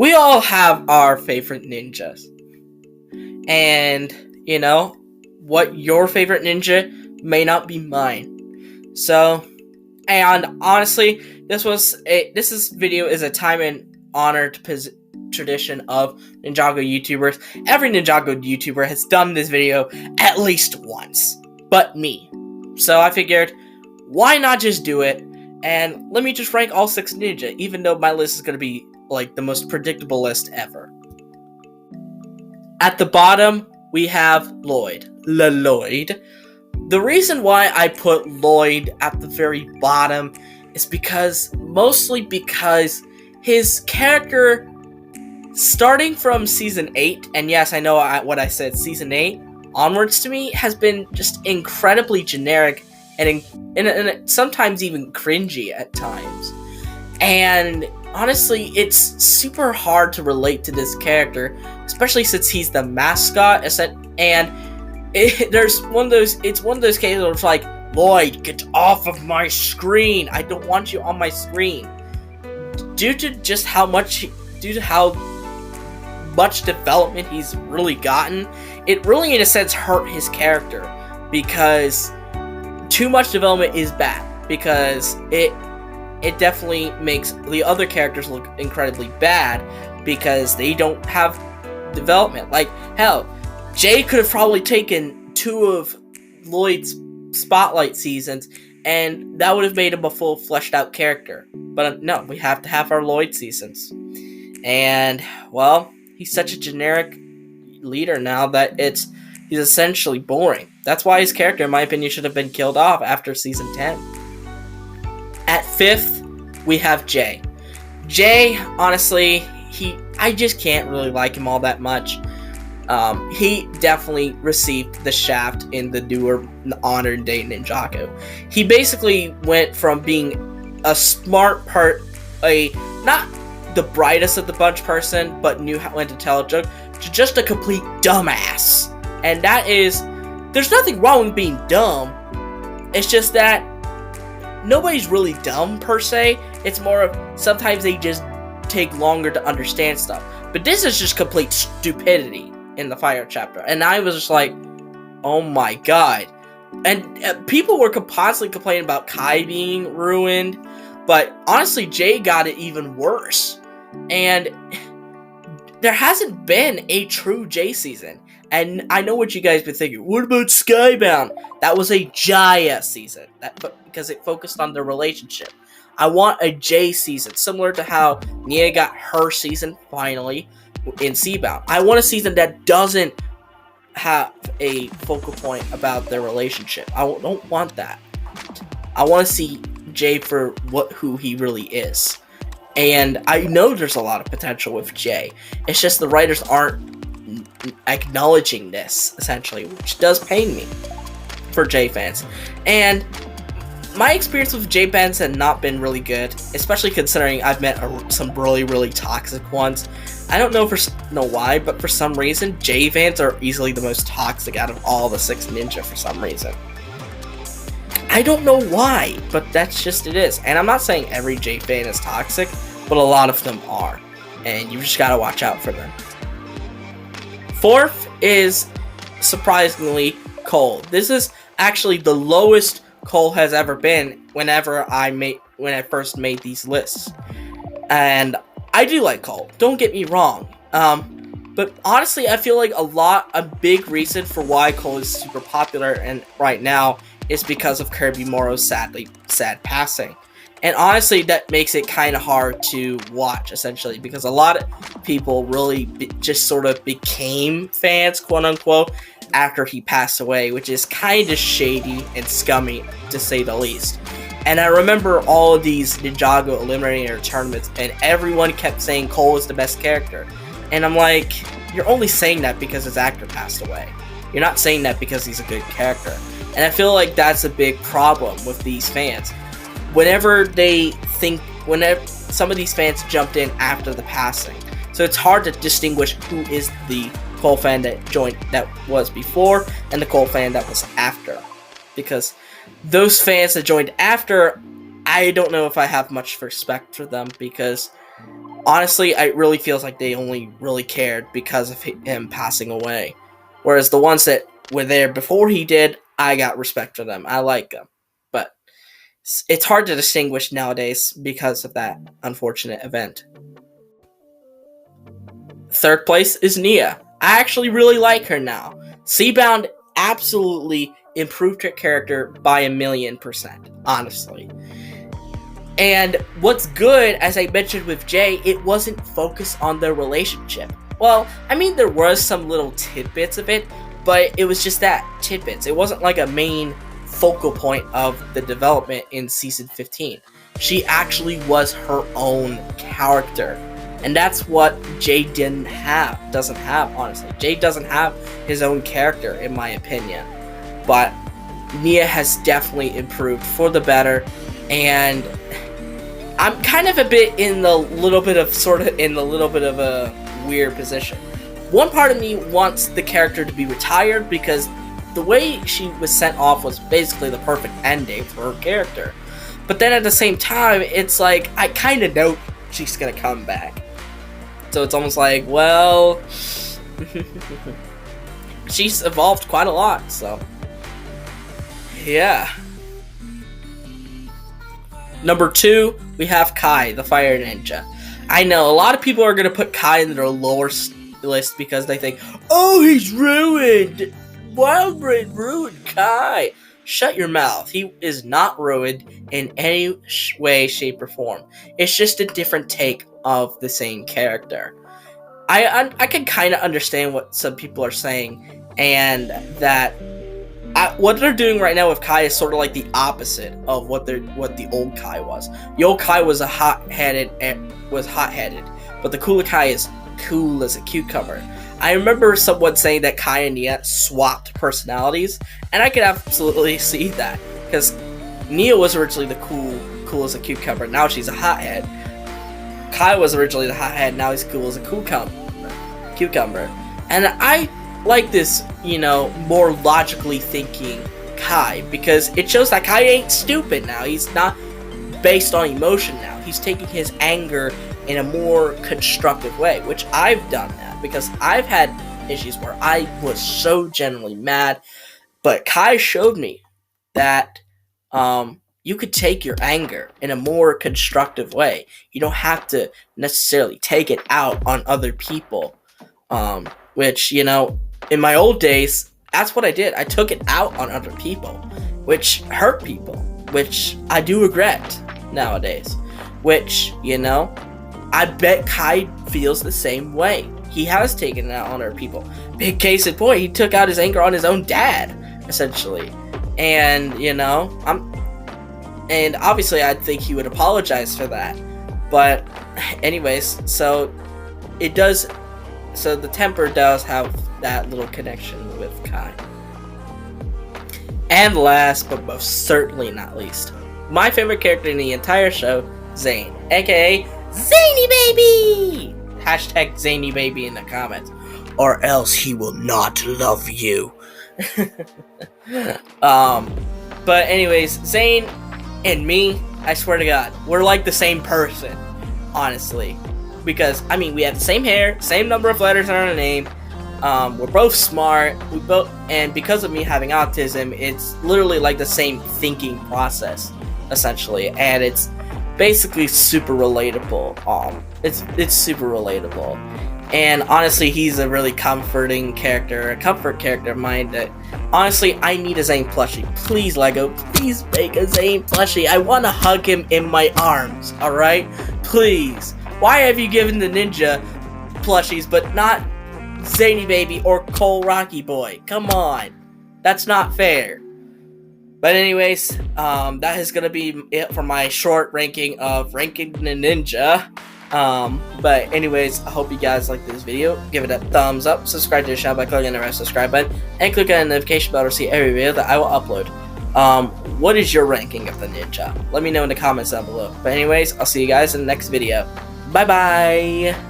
we all have our favorite ninjas. And, what your favorite ninja may not be mine. So, and honestly, this video is a time and honored tradition of Ninjago YouTubers. Every Ninjago YouTuber has done this video at least once, but me. So I figured, why not just do it? And let me just rank all 6 ninja, even though my list is going to be like the most predictable list ever. At the bottom, we have Lloyd. Lloyd. The reason why I put Lloyd at the very bottom is mostly because his character, starting from Season 8, and yes, I know what I said, Season 8, onwards to me, has been just incredibly generic and sometimes even cringy at times. And honestly, it's super hard to relate to this character, especially since he's the mascot, and it's one of those cases where it's like, Lloyd, get off of my screen! I don't want you on my screen. Due to how much development he's really gotten, it really, in a sense, hurt his character, because too much development is bad, because it definitely makes the other characters look incredibly bad, because they don't have development. Like, hell, Jay could have probably taken 2 of Lloyd's spotlight seasons, and that would have made him a full fleshed out character. But no, we have to have our Lloyd seasons. And, well, he's such a generic leader now that he's essentially boring. That's why his character, in my opinion, should have been killed off after Season 10. At 5th, we have Jay. Jay, honestly, I just can't really like him all that much. He definitely received the shaft in the newer modern day Ninjago. He basically went from being a smart not the brightest of the bunch person, but knew when to tell a joke, to just a complete dumbass. And there's nothing wrong with being dumb. It's just that nobody's really dumb per se. It's more of sometimes they just take longer to understand stuff. But this is just complete stupidity in the fire chapter. And I was just like, oh my god. And people were constantly complaining about Kai being ruined. But honestly, Jay got it even worse. And there hasn't been a true Jay season. And I know what you guys been thinking. What about Skybound? That was a Jaya season. Because it focused on their relationship. I want a Jay season, similar to how Nia got her season finally in Seabound. I want a season that doesn't have a focal point about their relationship. I don't want that. I want to see Jay for who he really is. And I know there's a lot of potential with Jay. It's just the writers aren't acknowledging this, essentially, which does pain me for Jay fans. And my experience with Jay fans had not been really good, especially considering I've met some really, really toxic ones. I don't know why, but for some reason, Jay fans are easily the most toxic out of all the 6 ninja for some reason. I don't know why, but that's just it is. And I'm not saying every Jay fan is toxic, but a lot of them are. And you just gotta watch out for them. 4th is, surprisingly, Cole. This is actually the lowest Cole has ever been when I first made these lists. And I do like Cole, don't get me wrong. But honestly, I feel like a big reason for why Cole is super popular and right now is because of Kirby Morrow's sad passing. And honestly, that makes it kind of hard to watch, essentially, because a lot of people really just sort of became fans, quote-unquote, after he passed away, which is kind of shady and scummy, to say the least. And I remember all of these Ninjago Eliminator tournaments, and everyone kept saying Cole is the best character. And I'm like, you're only saying that because his actor passed away. You're not saying that because he's a good character. And I feel like that's a big problem with these fans. Whenever some of these fans jumped in after the passing. So it's hard to distinguish who is the Cole fan that was before and the Cole fan that was after. Because those fans that joined after, I don't know if I have much respect for them, because honestly, it really feels like they only really cared because of him passing away. Whereas the ones that were there before he did, I got respect for them. I like them. But it's hard to distinguish nowadays because of that unfortunate event. Third place is Nia. I actually really like her now. Seabound absolutely improved her character by 1,000,000%, honestly. And what's good, as I mentioned with Jay, it wasn't focused on their relationship. Well, I mean, there was some little tidbits of it, but it was just that, tidbits. It wasn't like a main focal point of the development in Season 15. She actually was her own character. And that's what Jay doesn't have, honestly. Jay doesn't have his own character, in my opinion. But Nia has definitely improved for the better, and I'm kind of a little bit of a weird position. One part of me wants the character to be retired because the way she was sent off was basically the perfect ending for her character. But then at the same time, it's like, I kind of know she's gonna come back. So it's almost like, well, she's evolved quite a lot, so yeah. Number 2, we have Kai, the Fire Ninja. I know a lot of people are gonna put Kai in their lower list because they think, oh, he's ruined. Wildbrain ruined Kai. Shut your mouth. He is not ruined in any way, shape, or form. It's just a different take of the same character. I can kind of understand what some people are saying, and that what they're doing right now with Kai is sort of like the opposite of what the old Kai was. The old Kai was hot-headed, but the cooler Kai is cool as a cucumber. I remember someone saying that Kai and Nia swapped personalities, and I could absolutely see that, because Nia was originally the cool as a cucumber. Now she's a hothead. Kai was originally the hothead. Now he's cool as a cucumber. And I like this, more logically thinking Kai, because it shows that Kai ain't stupid now. He's not based on emotion now. He's taking his anger in a more constructive way, which I've done that, because I've had issues where I was so generally mad, but Kai showed me that you could take your anger in a more constructive way. You don't have to necessarily take it out on other people, which, in my old days, that's what I did. I took it out on other people, which hurt people, which I do regret nowadays, which, I bet Kai feels the same way. He has taken it out on other people. Big case in point, he took out his anger on his own dad, essentially. And, and obviously I think he would apologize for that. But anyways, so the temper does have that little connection with Kai. And last, but most certainly not least, my favorite character in the entire show, Zane, aka Zany Baby! Hashtag Zany Baby in the comments, or else he will not love you. But anyways, Zane and me, I swear to God, we're like the same person, honestly. Because, we have the same hair, same number of letters in our name, we're both smart, and because of me having autism, it's literally like the same thinking process, essentially, and it's basically super relatable. It's super relatable, and honestly, he's a really comforting character, a comfort character of mine that, honestly, I need a Zane plushie. Please, Lego, please make a Zane plushie. I want to hug him in my arms, alright? Please. Why have you given the ninja plushies, but not Zany Baby or Cole Rocky Boy? Come on. That's not fair. But anyways, that is going to be it for my short ranking of Ranking the Ninja. But anyways, I hope you guys liked this video. Give it a thumbs up, subscribe to the channel by clicking on the red subscribe button, and click on the notification bell to see every video that I will upload. What is your ranking of the ninja? Let me know in the comments down below. But anyways, I'll see you guys in the next video. Bye bye!